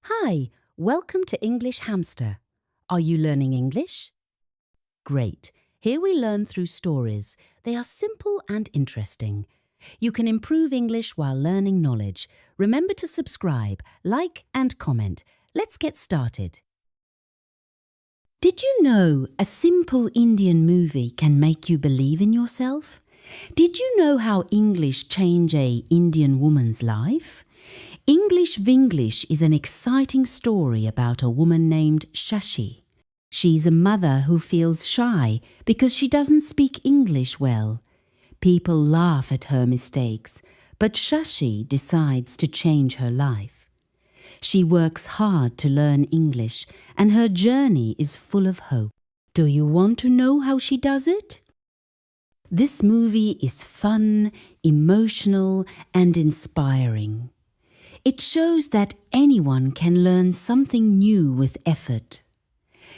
Hi, welcome to English Hamster. Are you learning English? Great. Here we learn through stories. They are simple and interesting. You can improve English while learning knowledge. Remember to subscribe, like and comment. Let's get started. Did you know a simple Indian movie can make you believe in yourself? Did you know how English changed an Indian woman's life? English Vinglish is an exciting story about a woman named Shashi. She's a mother who feels shy because she doesn't speak English well. People laugh at her mistakes, but Shashi decides to change her life. She works hard to learn English and her journey is full of hope. Do you want to know how she does it? This movie is fun, emotional and inspiring. It shows that anyone can learn something new with effort.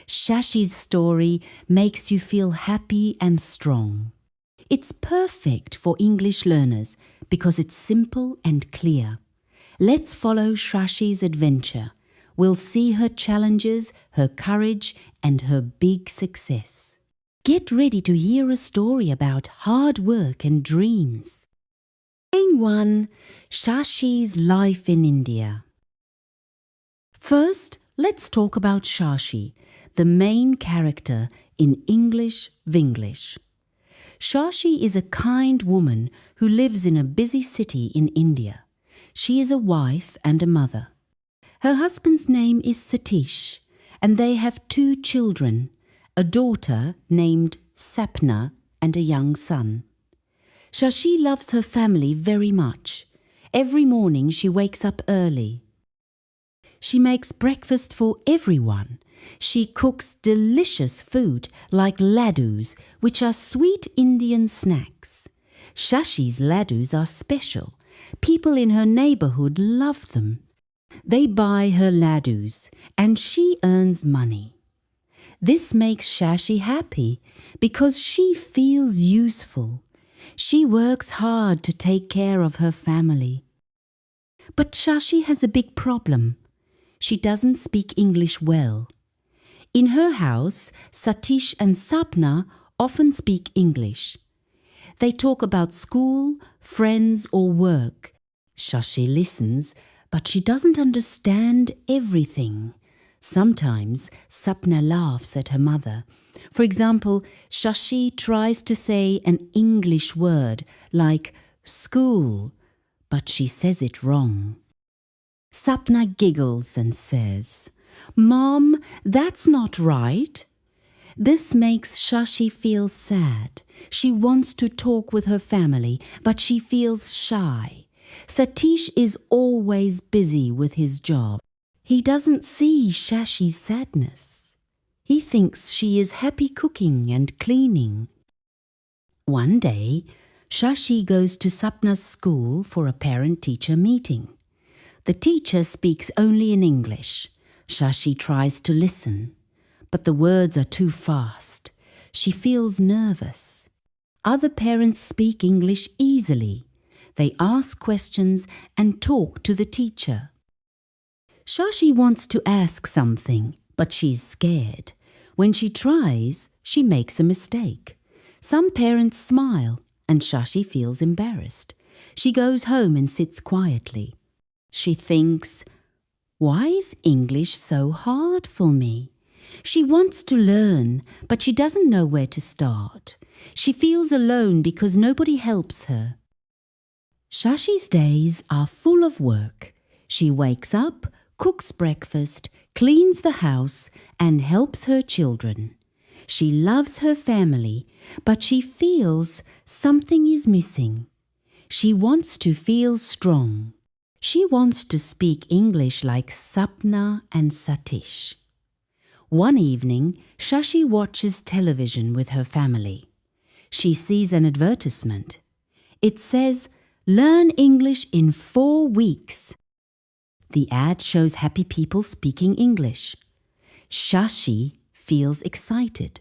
Shashi's story makes you feel happy and strong. It's perfect for English learners because it's simple and clear. Let's follow Shashi's adventure. We'll see her challenges, her courage, and her big success. Get ready to hear a story about hard work and dreams. Scene 1. Shashi's life in India. First, let's talk about Shashi, the main character in English Vinglish. Shashi is a kind woman who lives in a busy city in India. She is a wife and a mother. Her husband's name is Satish, and they have 2 children, a daughter named Sapna and a young son. Shashi loves her family very much. Every morning she wakes up early. She makes breakfast for everyone. She cooks delicious food like laddus, which are sweet Indian snacks. Shashi's laddus are special. People in her neighborhood love them. They buy her laddus and she earns money. This makes Shashi happy because she feels useful. She works hard to take care of her family. But Shashi has a big problem. She doesn't speak English well. In her house, Satish and Sapna often speak English. They talk about school, friends or work. Shashi listens, but she doesn't understand everything. Sometimes Sapna laughs at her mother. For example, Shashi tries to say an English word like school, but she says it wrong. Sapna giggles and says, "Mom, that's not right." This makes Shashi feel sad. She wants to talk with her family, but she feels shy. Satish is always busy with his job. He doesn't see Shashi's sadness. He thinks she is happy cooking and cleaning. One day, Shashi goes to Sapna's school for a parent-teacher meeting. The teacher speaks only in English. Shashi tries to listen, but the words are too fast. She feels nervous. Other parents speak English easily. They ask questions and talk to the teacher. Shashi wants to ask something, but she's scared. When she tries, she makes a mistake. Some parents smile, and Shashi feels embarrassed. She goes home and sits quietly. She thinks, "Why is English so hard for me?" She wants to learn, but she doesn't know where to start. She feels alone because nobody helps her. Shashi's days are full of work. She wakes up, cooks breakfast, cleans the house, and helps her children. She loves her family, but she feels something is missing. She wants to feel strong. She wants to speak English like Sapna and Satish. One evening, Shashi watches television with her family. She sees an advertisement. It says, "Learn English in 4 weeks." The ad shows happy people speaking English. Shashi feels excited.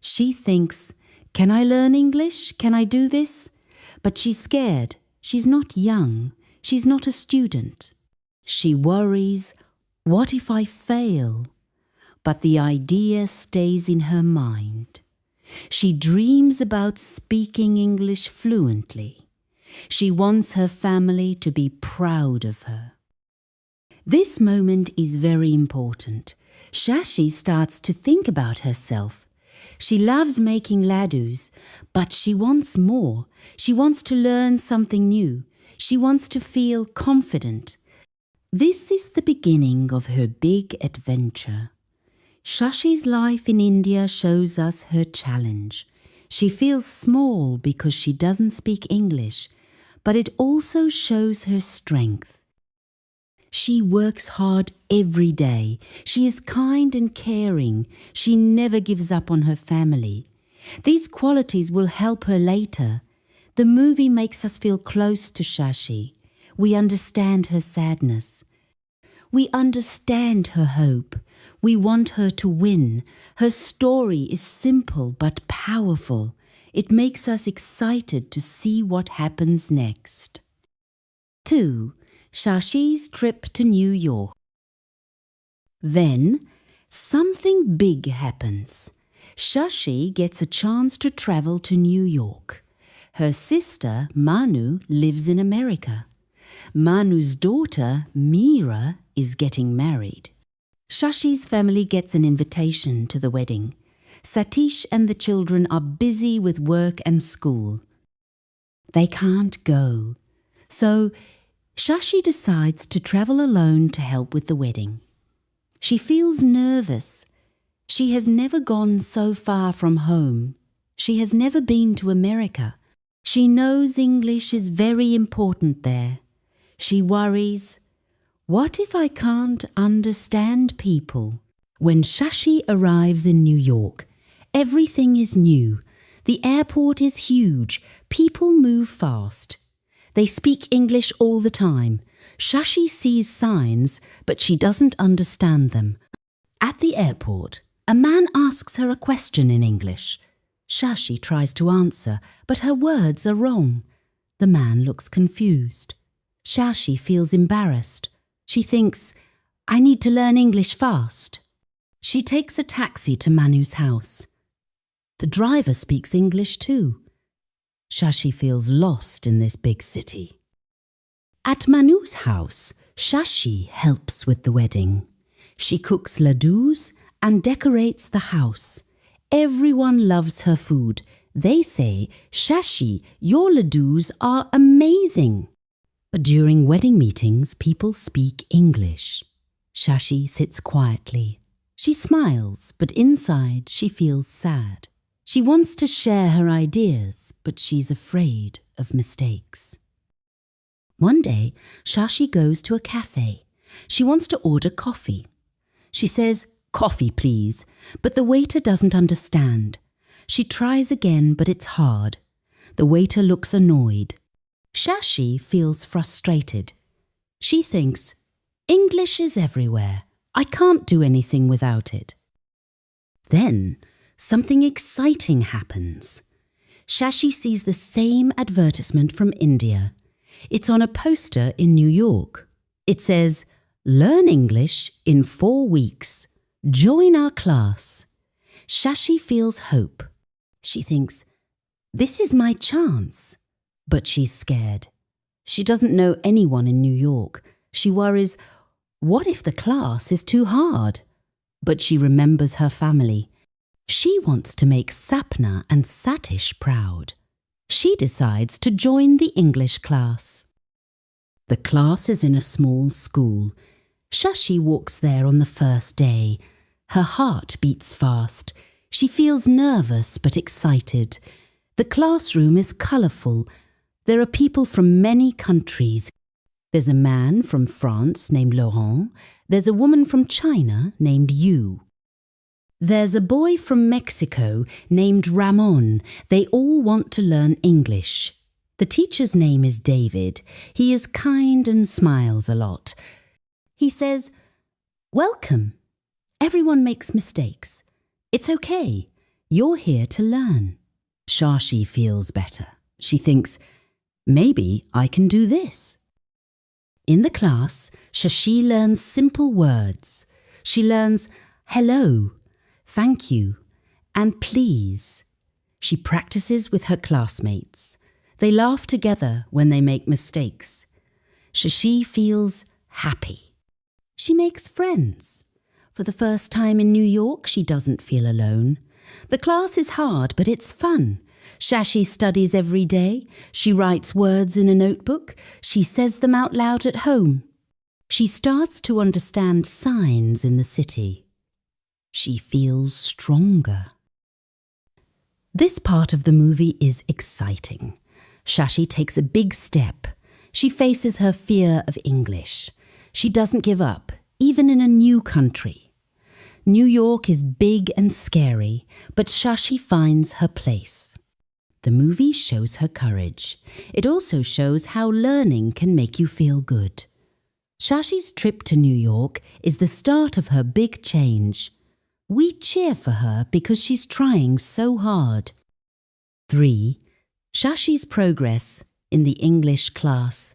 She thinks, "Can I learn English? Can I do this?" But she's scared. She's not young. She's not a student. She worries, What if I fail? But the idea stays in her mind. She dreams about speaking English fluently. She wants her family to be proud of her. This moment is very important. Shashi starts to think about herself. She loves making ladus, but she wants more. She wants to learn something new. She wants to feel confident. This is the beginning of her big adventure. Shashi's life in India shows us her challenge. She feels small because she doesn't speak English, but it also shows her strength. She works hard every day. She is kind and caring. She never gives up on her family. These qualities will help her later. The movie makes us feel close to Shashi. We understand her sadness. We understand her hope. We want her to win. Her story is simple but powerful. It makes us excited to see what happens next. 2. Shashi's trip to New York. Then, something big happens. Shashi gets a chance to travel to New York. Her sister, Manu, lives in America. Manu's daughter, Meera, is getting married. Shashi's family gets an invitation to the wedding. Satish and the children are busy with work and school. They can't go. So, Shashi decides to travel alone to help with the wedding. She feels nervous. She has never gone so far from home. She has never been to America. She knows English is very important there. She worries, what if I can't understand people? When Shashi arrives in New York, everything is new. The airport is huge. People move fast. They speak English all the time. Shashi sees signs, but she doesn't understand them. At the airport, a man asks her a question in English. Shashi tries to answer, but her words are wrong. The man looks confused. Shashi feels embarrassed. She thinks, I need to learn English fast. She takes a taxi to Manu's house. The driver speaks English too. Shashi feels lost in this big city. At Manu's house, Shashi helps with the wedding. She cooks ladus and decorates the house. Everyone loves her food. They say, Shashi, your ladus are amazing. But during wedding meetings, people speak English. Shashi sits quietly. She smiles, but inside she feels sad. She wants to share her ideas, but she's afraid of mistakes. One day, Shashi goes to a cafe. She wants to order coffee. She says, coffee please, but the waiter doesn't understand. She tries again, but it's hard. The waiter looks annoyed. Shashi feels frustrated. She thinks, English is everywhere. I can't do anything without it. Then, something exciting happens. Shashi sees the same advertisement from India. It's on a poster in New York. It says, Learn English in 4 weeks. Join our class. Shashi feels hope. She thinks, this is my chance. But she's scared. She doesn't know anyone in New York. She worries, what if the class is too hard? But she remembers her family. She wants to make Sapna and Satish proud. She decides to join the English class. The class is in a small school. Shashi walks there on the first day. Her heart beats fast. She feels nervous but excited. The classroom is colourful. There are people from many countries. There's a man from France named Laurent. There's a woman from China named Yu. There's a boy from Mexico named Ramon. They all want to learn English. The teacher's name is David. He is kind and smiles a lot. He says, Welcome. Everyone makes mistakes. It's okay. You're here to learn. Shashi feels better. She thinks, maybe I can do this. In the class, Shashi learns simple words. She learns hello, thank you, and please. She practices with her classmates. They laugh together when they make mistakes. Shashi feels happy. She makes friends. For the first time in New York, she doesn't feel alone. The class is hard, but it's fun. Shashi studies every day. She writes words in a notebook. She says them out loud at home. She starts to understand signs in the city. She feels stronger. This part of the movie is exciting. Shashi takes a big step. She faces her fear of English. She doesn't give up, even in a new country. New York is big and scary, but Shashi finds her place. The movie shows her courage. It also shows how learning can make you feel good. Shashi's trip to New York is the start of her big change. We cheer for her because she's trying so hard. 3. Shashi's progress in the English class.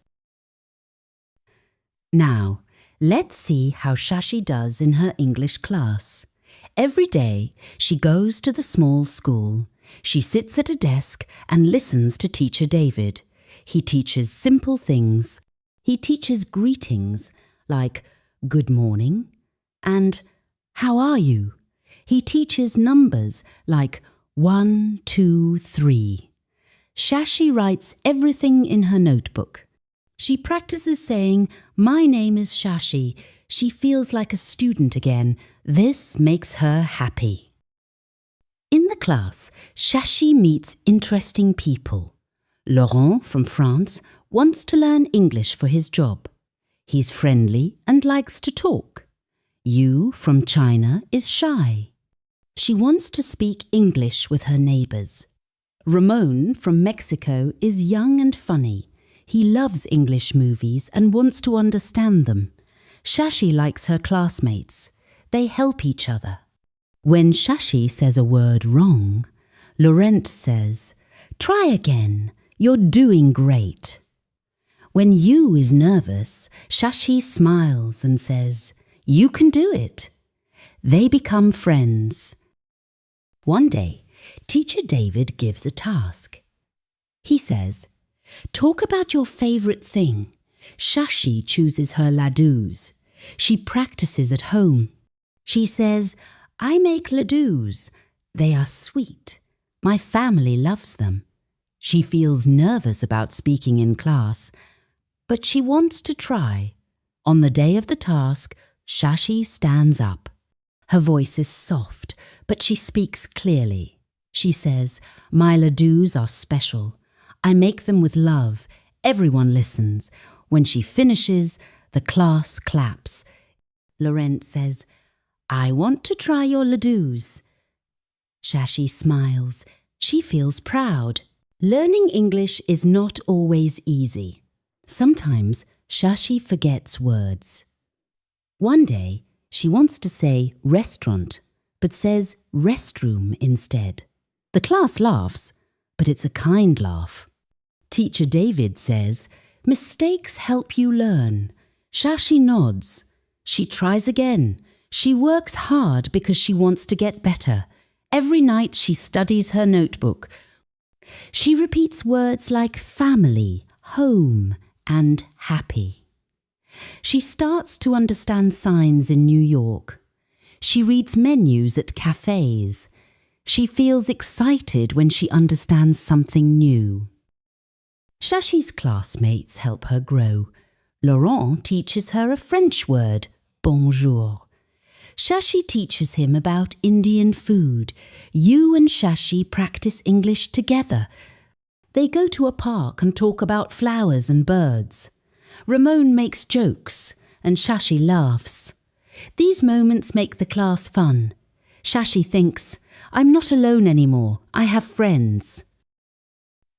Now, let's see how Shashi does in her English class. Every day, she goes to the small school. She sits at a desk and listens to Teacher David. He teaches simple things. He teaches greetings like good morning and how are you? He teaches numbers like 1, 2, 3. Shashi writes everything in her notebook. She practices saying, "My name is Shashi." She feels like a student again. This makes her happy. In the class, Shashi meets interesting people. Laurent from France wants to learn English for his job. He's friendly and likes to talk. Yu from China is shy. She wants to speak English with her neighbours. Ramon from Mexico is young and funny. He loves English movies and wants to understand them. Shashi likes her classmates. They help each other. When Shashi says a word wrong, Laurent says, "Try again. You're doing great." When Yu is nervous, Shashi smiles and says, "You can do it." They become friends. One day, Teacher David gives a task. He says, "Talk about your favourite thing." Shashi chooses her ladus. She practices at home. She says, "I make ladus. They are sweet. My family loves them." She feels nervous about speaking in class, but she wants to try. On the day of the task, Shashi stands up. Her voice is soft, but she speaks clearly. She says, "My ladus are special. I make them with love. Everyone listens. When she finishes, the class claps." Laurent says, "I want to try your ladus." Shashi smiles. She feels proud. Learning English is not always easy. Sometimes Shashi forgets words. One day, she wants to say restaurant, but says restroom instead. The class laughs, but it's a kind laugh. Teacher David says, "Mistakes help you learn." Shashi nods. She tries again. She works hard because she wants to get better. Every night she studies her notebook. She repeats words like family, home, and happy. She starts to understand signs in New York. She reads menus at cafes. She feels excited when she understands something new. Shashi's classmates help her grow. Laurent teaches her a French word, bonjour. Shashi teaches him about Indian food. Yu and Shashi practice English together. They go to a park and talk about flowers and birds. Ramon makes jokes and Shashi laughs. These moments make the class fun. Shashi thinks, "I'm not alone anymore. I have friends."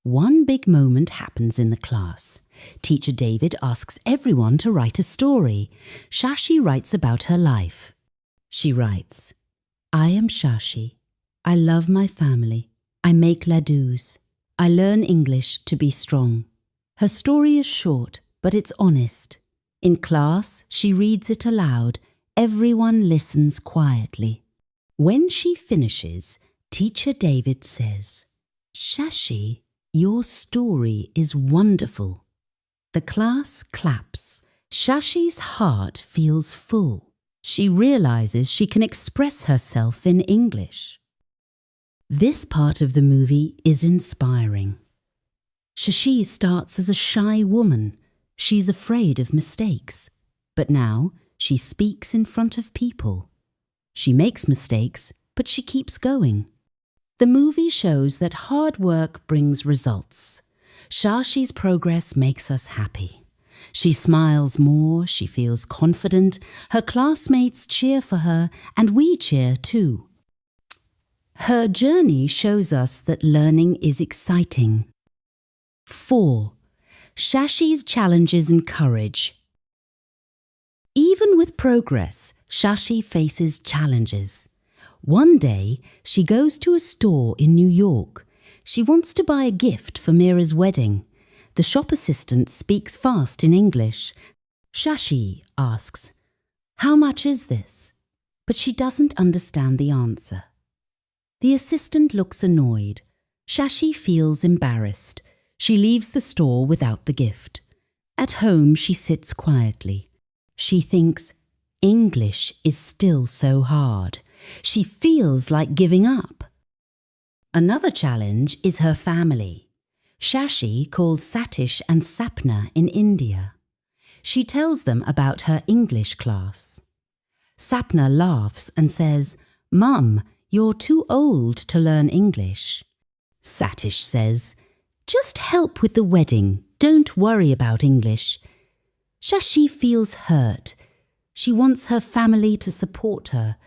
One big moment happens in the class. Teacher David asks everyone to write a story. Shashi writes about her life. She writes, "I am Shashi. I love my family. I make ladus. I learn English to be strong." Her story is short, but it's honest. In class, she reads it aloud. Everyone listens quietly. When she finishes, Teacher David says, "Shashi, your story is wonderful." The class claps. Shashi's heart feels full. She realizes she can express herself in English. This part of the movie is inspiring. Shashi starts as a shy woman. She's afraid of mistakes. But now she speaks in front of people. She makes mistakes, but she keeps going. The movie shows that hard work brings results. Shashi's progress makes us happy. She smiles more, she feels confident, her classmates cheer for her, and we cheer too. Her journey shows us that learning is exciting. 4. Shashi's challenges and courage. Even with progress, Shashi faces challenges. One day, she goes to a store in New York. She wants to buy a gift for Mira's wedding. The shop assistant speaks fast in English. Shashi asks, "How much is this?" But she doesn't understand the answer. The assistant looks annoyed. Shashi feels embarrassed. She leaves the store without the gift. At home, she sits quietly. She thinks, English is still so hard. She feels like giving up. Another challenge is her family. Shashi calls Satish and Sapna in India. She tells them about her English class. Sapna laughs and says, "Mum, you're too old to learn English." Satish says, "Just help with the wedding. Don't worry about English." Shashi feels hurt. She wants her family to support her,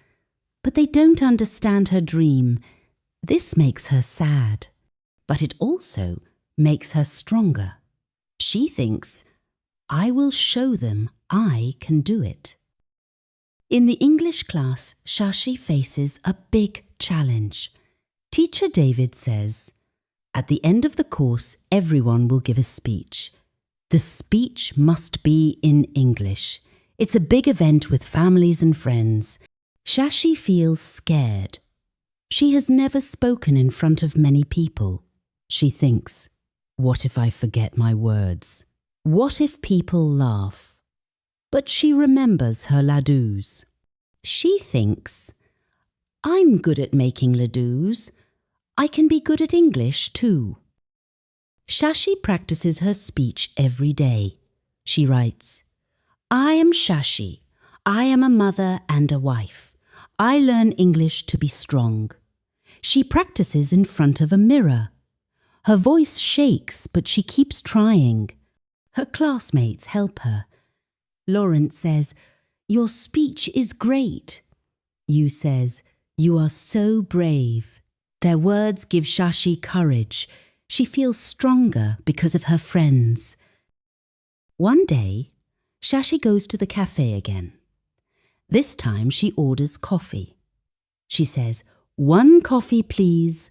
but they don't understand her dream. This makes her sad, but it also makes her stronger. She thinks, "I will show them I can do it." In the English class, Shashi faces a big challenge. Teacher David says, "At the end of the course, everyone will give a speech. The speech must be in English. It's a big event with families and friends." Shashi feels scared. She has never spoken in front of many people. She thinks, "What if I forget my words? What if people laugh?" But she remembers her ladoos. She thinks, "I'm good at making ladoos. I can be good at English too." Shashi practices her speech every day. She writes, "I am Shashi. I am a mother and a wife. I learn English to be strong." She practices in front of a mirror. Her voice shakes, but she keeps trying. Her classmates help her. Lawrence says, "Your speech is great." Yu says, "You are so brave." Their words give Shashi courage. She feels stronger because of her friends. One day, Shashi goes to the cafe again. This time she orders coffee. She says, "1 coffee, please."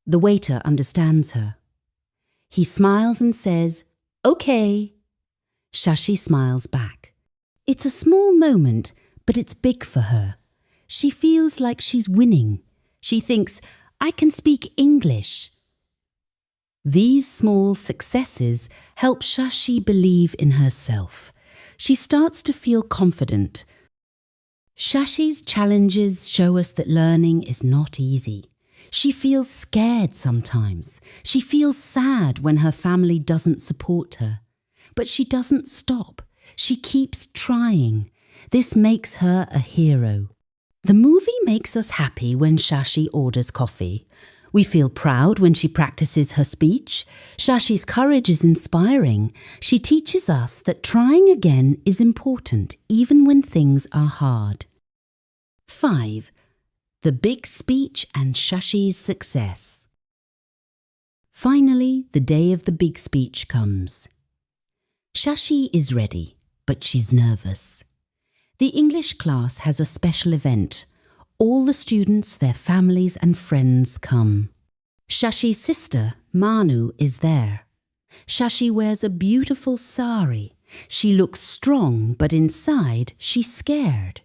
The waiter understands her. He smiles and says, "Okay." Shashi smiles back. It's a small moment, but it's big for her. She feels like she's winning. She thinks, "I can speak English." These small successes help Shashi believe in herself. She starts to feel confident. Shashi's challenges show us that learning is not easy. She feels scared sometimes. She feels sad when her family doesn't support her. But she doesn't stop. She keeps trying. This makes her a hero. The movie makes us happy when Shashi orders coffee. We feel proud when she practices her speech. Shashi's courage is inspiring. She teaches us that trying again is important, even when things are hard. 5. The big speech and Shashi's success. Finally, the day of the big speech comes. Shashi is ready, but she's nervous. The English class has a special event. All the students, their families and friends come. Shashi's sister, Manu, is there. Shashi wears a beautiful sari. She looks strong, but inside she's scared.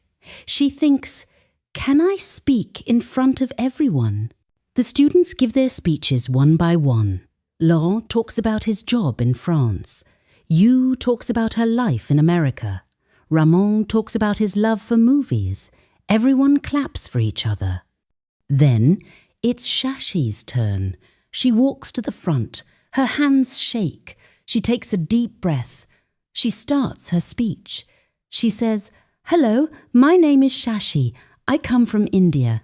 She thinks, can I speak in front of everyone? The students give their speeches one by one. Laurent talks about his job in France. Yu talks about her life in America. Ramon talks about his love for movies. Everyone claps for each other. Then it's Shashi's turn. She walks to the front. Her hands shake. She takes a deep breath. She starts her speech. She says, "Hello, my name is Shashi. I come from India.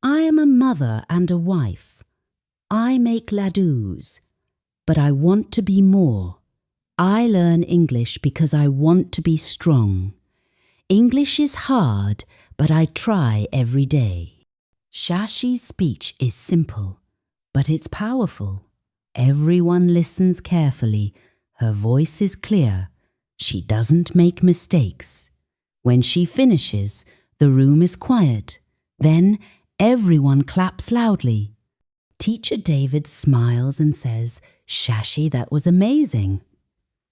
I am a mother and a wife. I make ladoos, but I want to be more. I learn English because I want to be strong. English is hard, but I try every day." Shashi's speech is simple, but it's powerful. Everyone listens carefully. Her voice is clear. She doesn't make mistakes. When she finishes, the room is quiet. Then everyone claps loudly. Teacher David smiles and says, "Shashi, that was amazing."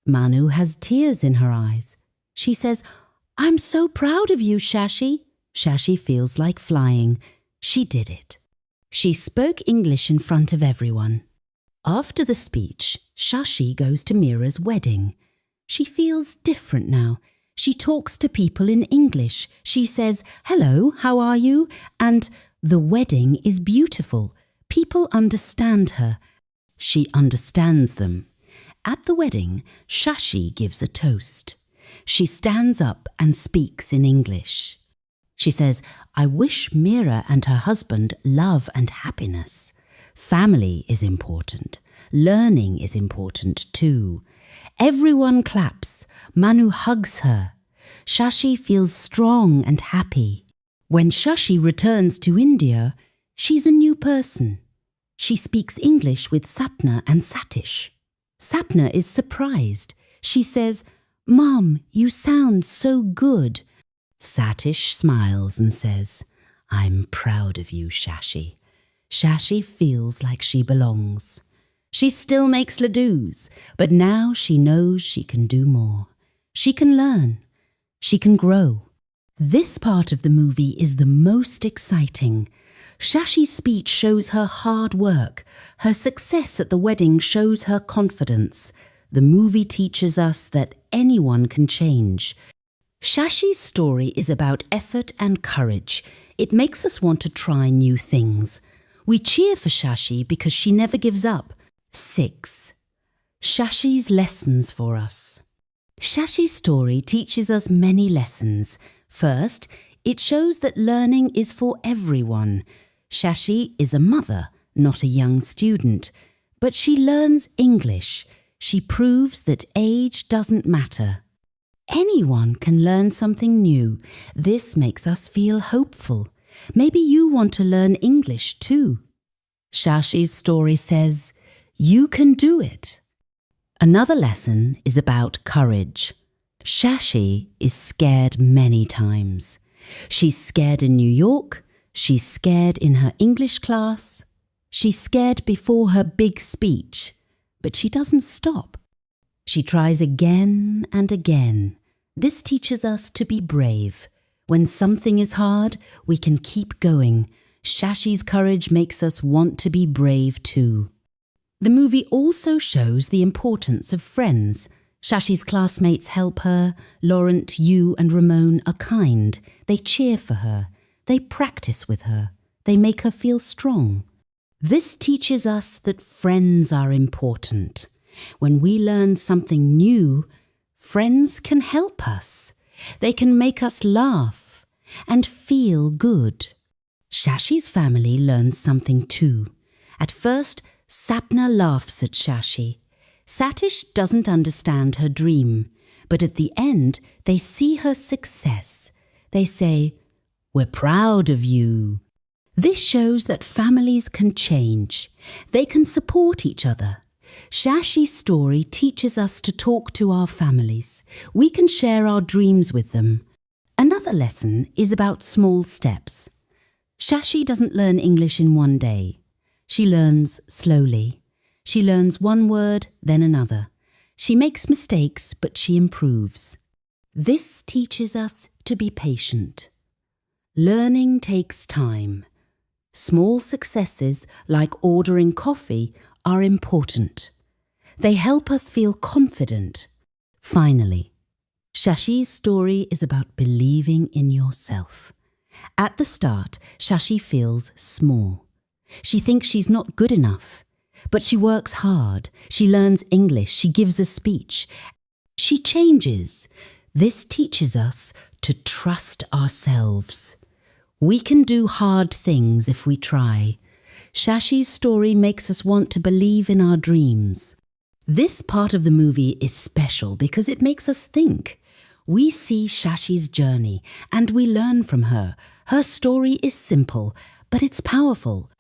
Manu has tears in her eyes. She says, "I'm so proud of you, Shashi." Shashi feels like flying. She did it. She spoke English in front of everyone. After the speech, Shashi goes to Mira's wedding. She feels different now. She talks to people in English. She says, "Hello, how are you?" And the wedding is beautiful. People understand her. She understands them. At the wedding, Shashi gives a toast. She stands up and speaks in English. She says, "I wish Mira and her husband love and happiness. Family is important. Learning is important too." Everyone claps. Manu hugs her. Shashi feels strong and happy. When Shashi returns to India, she's a new person. She speaks English with Sapna and Satish. Sapna is surprised. She says, "Mom, you sound so good." Satish smiles and says, "I'm proud of you, Shashi." Shashi feels like she belongs. She still makes ladoos, but now she knows she can do more. She can learn. She can grow. This part of the movie is the most exciting. Shashi's speech shows her hard work. Her success at the wedding shows her confidence. The movie teaches us that anyone can change. Shashi's story is about effort and courage. It makes us want to try new things. We cheer for Shashi because she never gives up. 6. Shashi's lessons for us. Shashi's story teaches us many lessons. First, it shows that learning is for everyone. Shashi is a mother, not a young student, but she learns English. She proves that age doesn't matter. Anyone can learn something new. This makes us feel hopeful. Maybe you want to learn English too. Shashi's story says, you can do it. Another lesson is about courage. Shashi is scared many times. She's scared in New York. She's scared in her English class. She's scared before her big speech. But she doesn't stop. She tries again and again. This teaches us to be brave. When something is hard, we can keep going. Shashi's courage makes us want to be brave too. The movie also shows the importance of friends. Shashi's classmates help her. Laurent, Yu and Ramon are kind. They cheer for her. They practice with her. They make her feel strong. This teaches us that friends are important. When we learn something new, friends can help us. They can make us laugh and feel good. Shashi's family learns something too. At first, Sapna laughs at Shashi. Satish doesn't understand her dream, but at the end, they see her success. They say, "We're proud of you." This shows that families can change. They can support each other. Shashi's story teaches us to talk to our families. We can share our dreams with them. Another lesson is about small steps. Shashi doesn't learn English in one day. She learns slowly. She learns one word, then another. She makes mistakes, but she improves. This teaches us to be patient. Learning takes time. Small successes, like ordering coffee, are important. They help us feel confident. Finally, Shashi's story is about believing in yourself. At the start, Shashi feels small. She thinks she's not good enough. But she works hard. She learns English. She gives a speech. She changes. This teaches us to trust ourselves. We can do hard things if we try. Shashi's story makes us want to believe in our dreams. This part of the movie is special because it makes us think. We see Shashi's journey and we learn from her. Her story is simple, but it's powerful.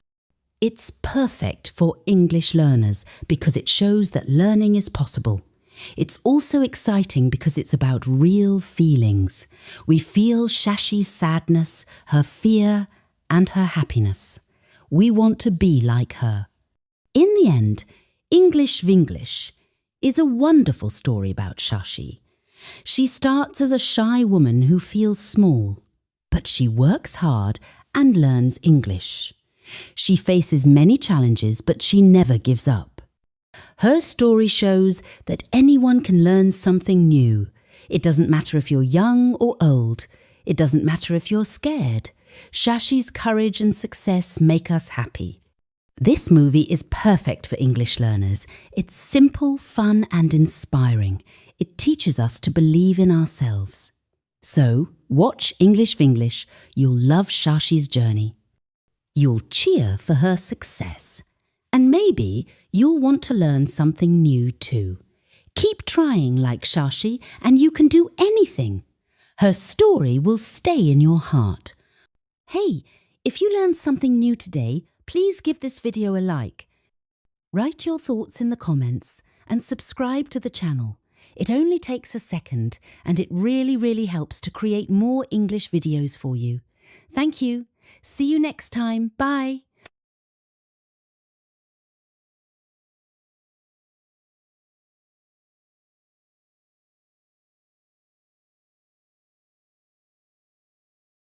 It's perfect for English learners because it shows that learning is possible. It's also exciting because it's about real feelings. We feel Shashi's sadness, her fear, and her happiness. We want to be like her. In the end, English Vinglish is a wonderful story about Shashi. She starts as a shy woman who feels small, but she works hard and learns English. She faces many challenges, but she never gives up. Her story shows that anyone can learn something new. It doesn't matter if you're young or old. It doesn't matter if you're scared. Shashi's courage and success make us happy. This movie is perfect for English learners. It's simple, fun, and inspiring. It teaches us to believe in ourselves. So, watch English Vinglish. You'll love Shashi's journey. You'll cheer for her success. And maybe you'll want to learn something new too. Keep trying like Shashi and you can do anything. Her story will stay in your heart. Hey, if you learned something new today, please give this video a like. Write your thoughts in the comments and subscribe to the channel. It only takes a second and it really helps to create more English videos for you. Thank you. See you next time. Bye.